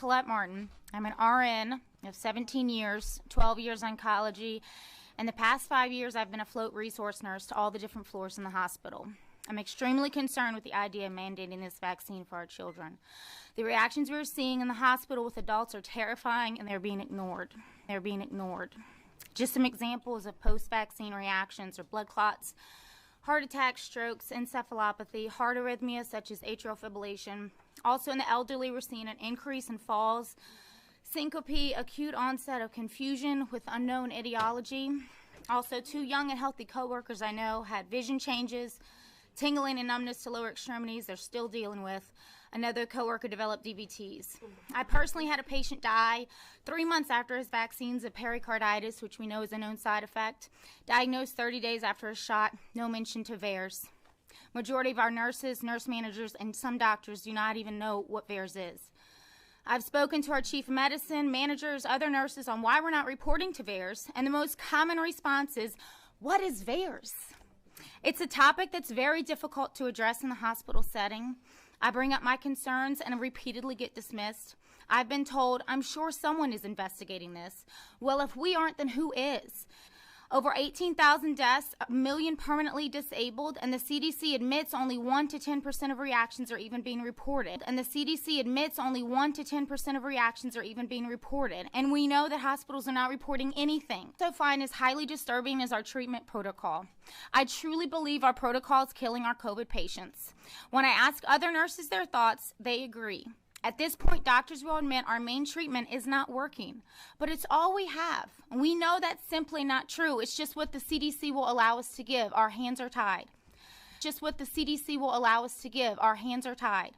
Colette Martin. I'm an RN of 17 years, 12 years oncology, and the past 5 years I've been a float resource nurse to all the different floors in the hospital. I'm extremely concerned with the idea of mandating this vaccine for our children. The reactions we're seeing in the hospital with adults are terrifying, and they're being ignored. They're being ignored. Just some examples of post-vaccine reactions are blood clots, heart attacks, strokes, encephalopathy, heart arrhythmias such as atrial fibrillation. Also in the elderly, we're seeing an increase in falls, syncope, acute onset of confusion with unknown etiology. Also, 2 young and healthy coworkers I know had vision changes, tingling and numbness to lower extremities they're still dealing with. Another coworker developed DVTs. I personally had a patient die 3 months after his vaccines of pericarditis, which we know is a known side effect. Diagnosed 30 days after a shot, no mention to VAERS. Majority of our nurses, nurse managers, and some doctors do not even know what VAERS is. I've spoken to our chief of medicine, managers, other nurses on why we're not reporting to VAERS, and the most common response is, what is VAERS? It's a topic that's very difficult to address in the hospital setting. I bring up my concerns and repeatedly get dismissed. I've been told, I'm sure someone is investigating this. Well, if we aren't, then who is? Over 18,000 deaths, 1 million permanently disabled, and the CDC admits only 1 to 10% of reactions are even being reported. And the CDC admits only 1 to 10% of reactions are even being reported. And we know that hospitals are not reporting anything. So find as highly disturbing as our treatment protocol. I truly believe our protocol is killing our COVID patients. When I ask other nurses their thoughts, they agree. At this point, doctors will admit our main treatment is not working, but it's all we have. We know that's simply not true. It's just what the CDC will allow us to give. Our hands are tied. Just what the CDC will allow us to give. Our hands are tied.